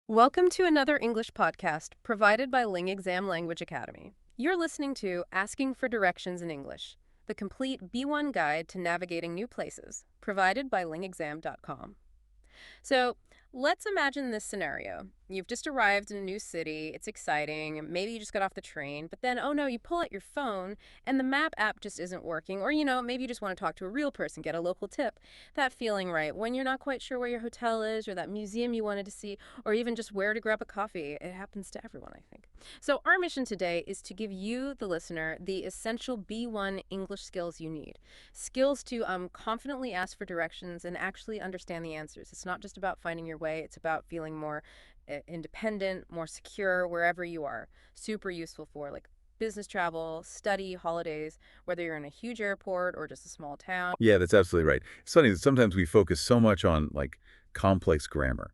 Welcome to another English podcast provided by LingExam Language Academy. You're listening to Asking for Directions in English, the complete B1 guide to navigating new places, provided by lingexam.com. So, let's imagine this scenario. You've just arrived in a new city, it's exciting, maybe you just got off the train, but then, oh no, you pull out your phone and the map app just isn't working, or maybe you just want to talk to a real person, get a local tip. That feeling, right, when you're not quite sure where your hotel is, or that museum you wanted to see, or even just where to grab a coffee. It happens to everyone, I think. So our mission today is to give you, the listener, the essential B1 English skills you need. Skills to confidently ask for directions and actually understand the answers. It's not just about finding your way, it's about feeling more independent, more secure wherever you are. Super useful for business travel, study, holidays, whether you're in a huge airport or just a small town. Yeah, that's absolutely right. It's funny that sometimes we focus so much on complex grammar,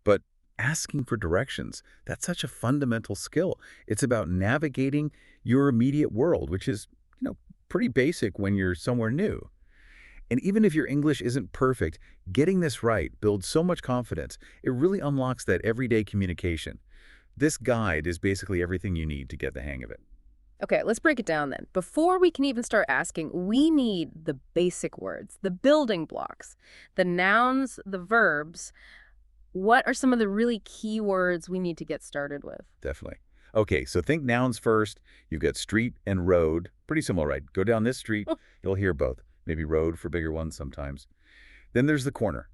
but asking for directions, that's such a fundamental skill. It's about navigating your immediate world, which is, pretty basic when you're somewhere new. And even if your English isn't perfect, getting this right builds so much confidence. It really unlocks that everyday communication. This guide is basically everything you need to get the hang of it. Okay, let's break it down then. Before we can even start asking, we need the basic words, the building blocks, the nouns, the verbs. What are some of the really key words we need to get started with? Definitely. Okay, so think nouns first. You've got street and road. Pretty similar, right? Go down this street, you'll hear both. Maybe road for bigger ones sometimes. Then there's the corner.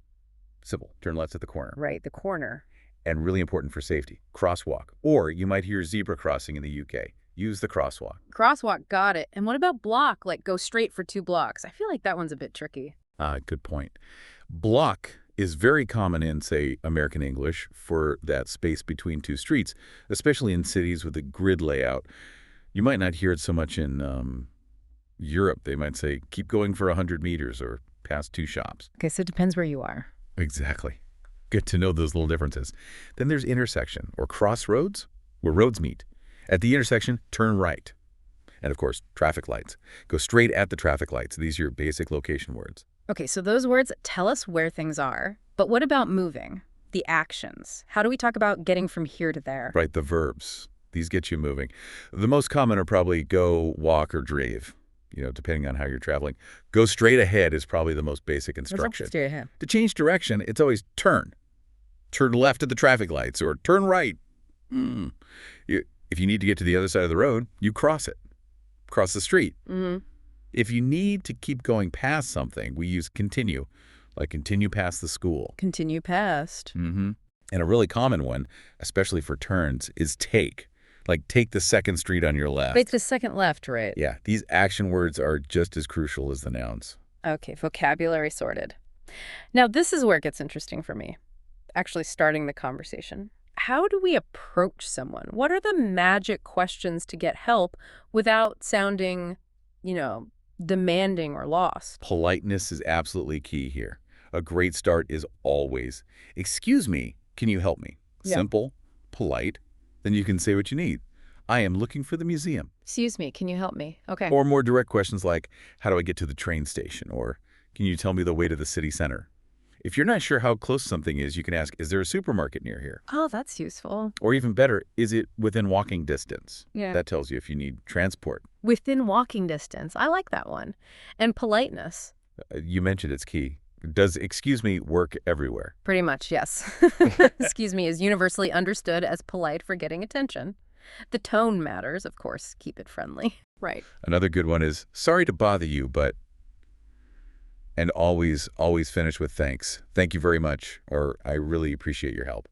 Simple. Turn left at the corner. Right, the corner. And really important for safety, crosswalk. Or you might hear zebra crossing in the UK. Use the crosswalk. Crosswalk, got it. And what about block, like go straight for 2 blocks? I feel like that one's a bit tricky. Good point. Block is very common in, say, American English for that space between 2 streets, especially in cities with a grid layout. You might not hear it so much in Europe. They might say, keep going for 100 meters or past 2 shops. Okay, so it depends where you are. Exactly. Good to know those little differences. Then there's intersection or crossroads, where roads meet. At the intersection, turn right. And of course, traffic lights. Go straight at the traffic lights. These are your basic location words. Okay, so those words tell us where things are. But what about moving? The actions. How do we talk about getting from here to there? Right, the verbs. These get you moving. The most common are probably go, walk, or drive, depending on how you're traveling. Go straight ahead is probably the most basic instruction. Straight ahead. To change direction, it's always turn. Turn left at the traffic lights or turn right. If you need to get to the other side of the road, you cross it. Cross the street. If you need to keep going past something, we use continue, like continue past the school. Continue past. And a really common one, especially for turns, is take. Like take the second street on your left. Wait, the second left, right? Yeah, these action words are just as crucial as the nouns. Okay, vocabulary sorted. Now, this is where it gets interesting for me, actually starting the conversation. How do we approach someone? What are the magic questions to get help without sounding, demanding or lost? Politeness is absolutely key here. A great start is always, excuse me, can you help me? Yeah. Simple, polite, then you can say what you need. I am looking for the museum. Excuse me, can you help me? Okay. Or more direct questions like, how do I get to the train station? Or can you tell me the way to the city center? If you're not sure how close something is, you can ask, is there a supermarket near here? Oh, that's useful. Or even better, is it within walking distance? Yeah. That tells you if you need transport. Within walking distance. I like that one. And politeness. You mentioned it's key. Does excuse me work everywhere? Pretty much, yes. Excuse me is universally understood as polite for getting attention. The tone matters, of course. Keep it friendly. Right. Another good one is, sorry to bother you, but... And always finish with thanks. Thank you very much, or I really appreciate your help.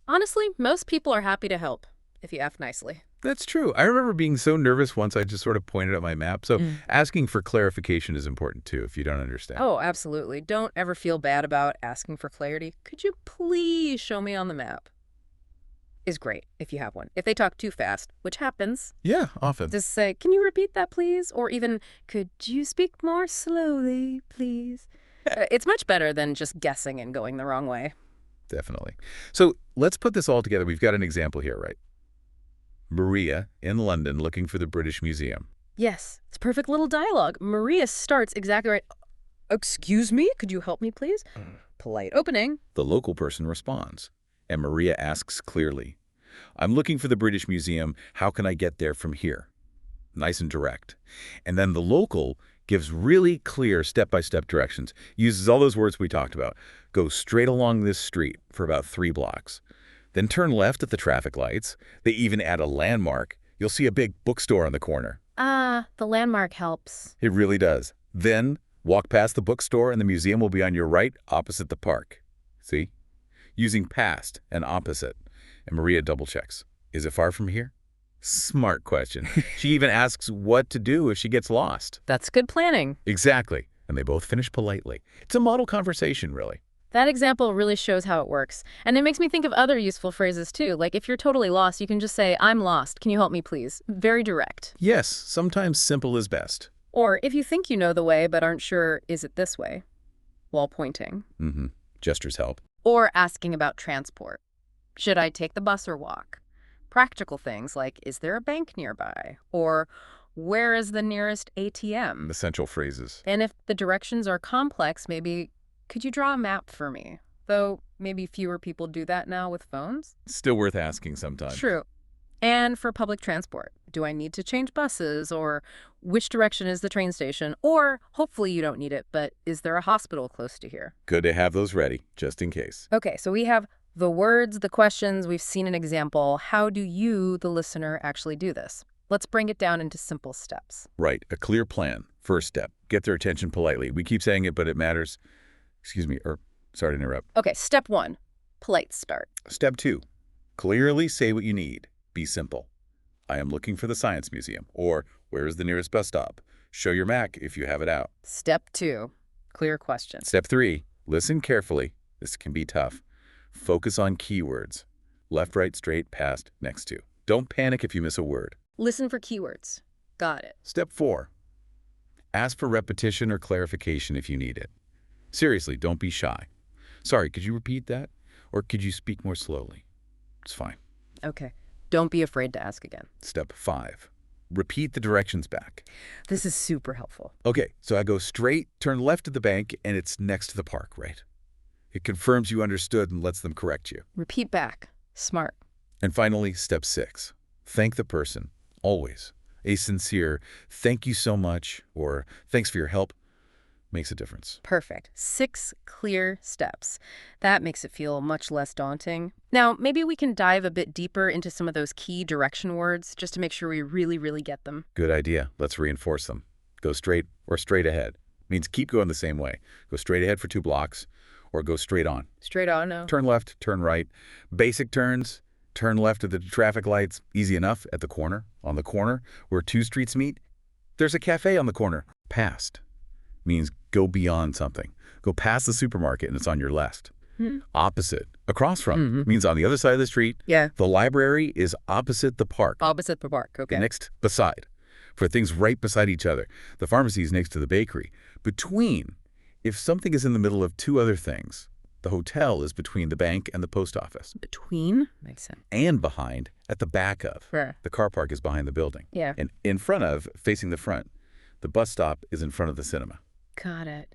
Honestly, most people are happy to help, if you ask nicely. That's true. I remember being so nervous once I just sort of pointed at my map. So asking for clarification is important, too, if you don't understand. Oh, absolutely. Don't ever feel bad about asking for clarity. Could you please show me on the map? Is great, if you have one. If they talk too fast, which happens. Yeah, often. Just say, can you repeat that, please? Or even, could you speak more slowly, please? It's much better than just guessing and going the wrong way. Definitely. So let's put this all together. We've got an example here, right? Maria in London looking for the British Museum. Yes, it's perfect little dialogue. Maria starts exactly right. Excuse me, could you help me, please? Polite opening. The local person responds. And Maria asks clearly, I'm looking for the British Museum. How can I get there from here? Nice and direct. And then the local gives really clear step-by-step directions, uses all those words we talked about. Go straight along this street for about 3 blocks. Then turn left at the traffic lights. They even add a landmark. You'll see a big bookstore on the corner. Ah, the landmark helps. It really does. Then walk past the bookstore and the museum will be on your right opposite the park. See? Using past and opposite. And Maria double-checks. Is it far from here? Smart question. She even asks what to do if she gets lost. That's good planning. Exactly. And they both finish politely. It's a model conversation, really. That example really shows how it works. And it makes me think of other useful phrases too. Like if you're totally lost, you can just say, I'm lost. Can you help me, please? Very direct. Yes, sometimes simple is best. Or if you think you know the way but aren't sure, is it this way? While pointing. Gestures help. Or asking about transport. Should I take the bus or walk? Practical things like, is there a bank nearby? Or where is the nearest ATM? Essential phrases. And if the directions are complex, maybe, could you draw a map for me? Though maybe fewer people do that now with phones. Still worth asking sometimes. True. And for public transport, do I need to change buses? Or which direction is the train station? Or hopefully you don't need it, but is there a hospital close to here? Good to have those ready, just in case. Okay, so we have the words, the questions, we've seen an example. How do you, the listener, actually do this? Let's bring it down into simple steps. Right, a clear plan. First step, get their attention politely. We keep saying it, but it matters. Sorry to interrupt. Okay, step 1, polite start. Step 2, clearly say what you need. Be simple. I am looking for the Science Museum. Or, where is the nearest bus stop? Show your Mac if you have it out. Step 2, clear question. Step 3, listen carefully. This can be tough. Focus on keywords. Left, right, straight, past, next to. Don't panic if you miss a word. Listen for keywords. Got it. Step 4, ask for repetition or clarification if you need it. Seriously, don't be shy. Sorry, could you repeat that? Or could you speak more slowly? It's fine. Okay. Don't be afraid to ask again. Step 5, repeat the directions back. This is super helpful. Okay, so I go straight, turn left at the bank, and it's next to the park, right? It confirms you understood and lets them correct you. Repeat back. Smart. And finally, step 6, thank the person, always. A sincere, thank you so much, or thanks for your help, makes a difference. Perfect. 6 clear steps. That makes it feel much less daunting. Now, maybe we can dive a bit deeper into some of those key direction words just to make sure we really, really get them. Good idea. Let's reinforce them. Go straight or straight ahead. Means keep going the same way. Go straight ahead for 2 blocks, or go straight on. Straight on now. Turn left, turn right. Basic turns, turn left at the traffic lights. Easy enough at the corner. On the corner, where 2 streets meet, there's a cafe on the corner. Past means go beyond something. Go past the supermarket and it's on your left. Opposite, across from, means on the other side of the street. Yeah. The library is opposite the park. Opposite the park. Okay. Next, beside, for things right beside each other. The pharmacy is next to the bakery. Between, if something is in the middle of 2 other things. The hotel is between the bank and the post office. Between? Makes sense. And behind, at the back of. Sure. The car park is behind the building. Yeah. And in front of, facing the front, the bus stop is in front of the cinema. Got it.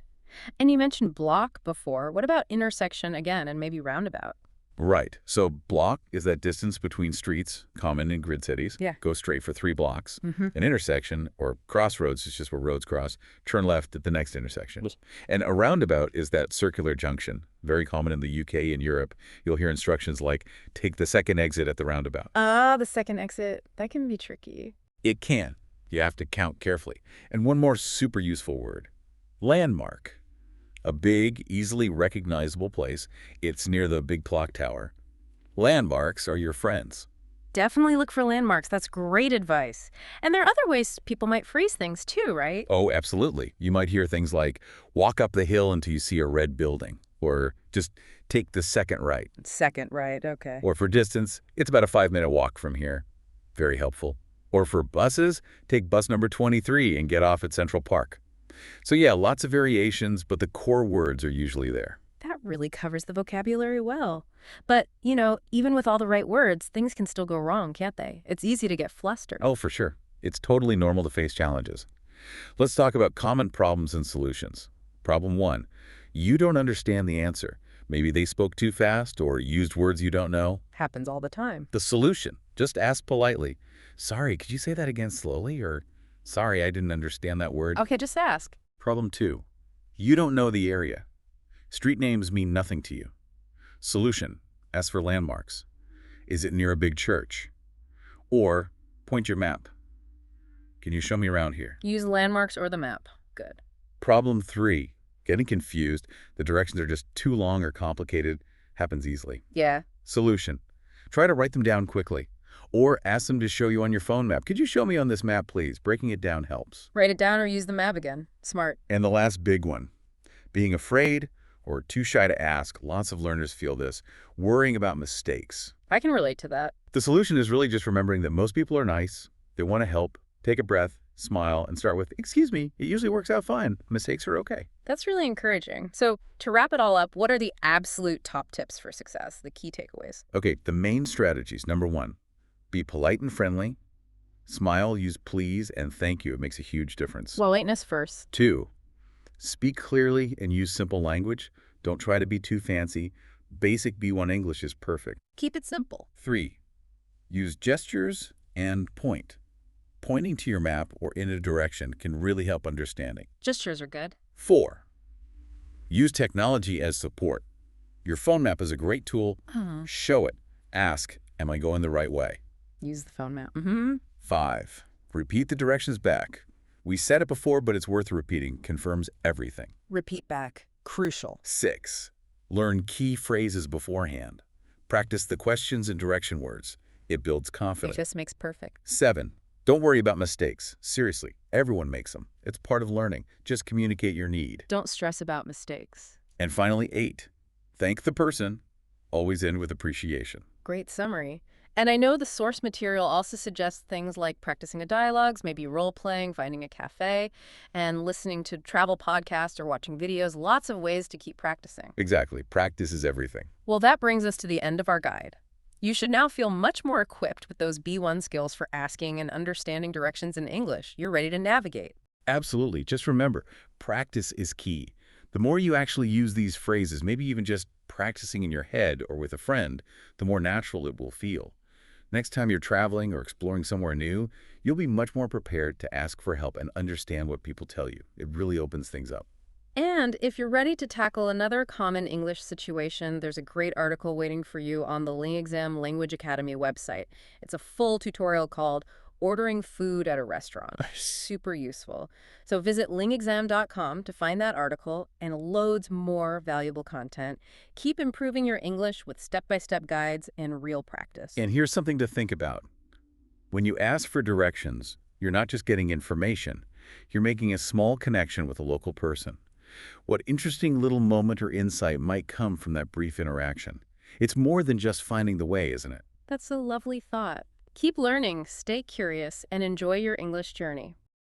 And you mentioned block before. What about intersection again and maybe roundabout? Right. So block is that distance between streets, common in grid cities. Yeah. Go straight for 3 blocks. An intersection, or crossroads, is just where roads cross. Turn left at the next intersection. And a roundabout is that circular junction. Very common in the UK and Europe. You'll hear instructions like, take the second exit at the roundabout. The second exit. That can be tricky. It can. You have to count carefully. And one more super useful word. Landmark. A big, easily recognizable place. It's near the big clock tower. Landmarks are your friends. Definitely look for landmarks. That's great advice. And there are other ways people might phrase things too, right? Oh, absolutely. You might hear things like, walk up the hill until you see a red building. Or just take the second right. Second right, okay. Or for distance, it's about a 5-minute walk from here. Very helpful. Or for buses, take bus number 23 and get off at Central Park. So yeah, lots of variations, but the core words are usually there. That really covers the vocabulary well. But, even with all the right words, things can still go wrong, can't they? It's easy to get flustered. Oh, for sure. It's totally normal to face challenges. Let's talk about common problems and solutions. Problem 1, you don't understand the answer, Maybe they spoke too fast or used words you don't know. Happens all the time. The solution, just ask politely. Sorry, could you say that again slowly? Or, sorry, I didn't understand that word. Okay, just ask. Problem 2. You don't know the area. Street names mean nothing to you. Solution, ask for landmarks. Is it near a big church? Or, point your map. Can you show me around here? Use landmarks or the map. Good. Problem 3. Getting confused, the directions are just too long or complicated, happens easily. Yeah. Solution. Try to write them down quickly. Or ask them to show you on your phone map. Could you show me on this map, please? Breaking it down helps. Write it down or use the map again. Smart. And the last big one. Being afraid or too shy to ask, lots of learners feel this, worrying about mistakes. I can relate to that. The solution is really just remembering that most people are nice, they want to help, take a breath, smile, and start with, excuse me, it usually works out fine. Mistakes are okay. That's really encouraging. So, to wrap it all up, what are the absolute top tips for success, the key takeaways? Okay, the main strategies. Number 1, be polite and friendly. Smile, use please and thank you. It makes a huge difference. Politeness first. 2, speak clearly and use simple language. Don't try to be too fancy. Basic B1 English is perfect. Keep it simple. 3, use gestures and point. Pointing to your map or in a direction can really help understanding. Gestures are good. 4, use technology as support. Your phone map is a great tool. Show it. Ask, am I going the right way? Use the phone map. 5, repeat the directions back. We said it before, but it's worth repeating. Confirms everything. Repeat back. Crucial. 6, learn key phrases beforehand. Practice the questions and direction words. It builds confidence. It just makes perfect. 7, don't worry about mistakes. Seriously, everyone makes them. It's part of learning. Just communicate your need. Don't stress about mistakes. And finally, 8, thank the person. Always end with appreciation. Great summary. And I know the source material also suggests things like practicing a dialogues, maybe role-playing, finding a cafe, and listening to travel podcasts or watching videos. Lots of ways to keep practicing. Exactly. Practice is everything. Well, that brings us to the end of our guide. You should now feel much more equipped with those B1 skills for asking and understanding directions in English. You're ready to navigate. Absolutely. Just remember, practice is key. The more you actually use these phrases, maybe even just practicing in your head or with a friend, the more natural it will feel. Next time you're traveling or exploring somewhere new, you'll be much more prepared to ask for help and understand what people tell you. It really opens things up. And if you're ready to tackle another common English situation, there's a great article waiting for you on the LingExam Language Academy website. It's a full tutorial called Ordering Food at a Restaurant. Super useful. So visit lingexam.com to find that article and loads more valuable content. Keep improving your English with step-by-step guides and real practice. And here's something to think about. When you ask for directions, you're not just getting information. You're making a small connection with a local person. What interesting little moment or insight might come from that brief interaction? It's more than just finding the way, isn't it? That's a lovely thought. Keep learning, stay curious, and enjoy your English journey.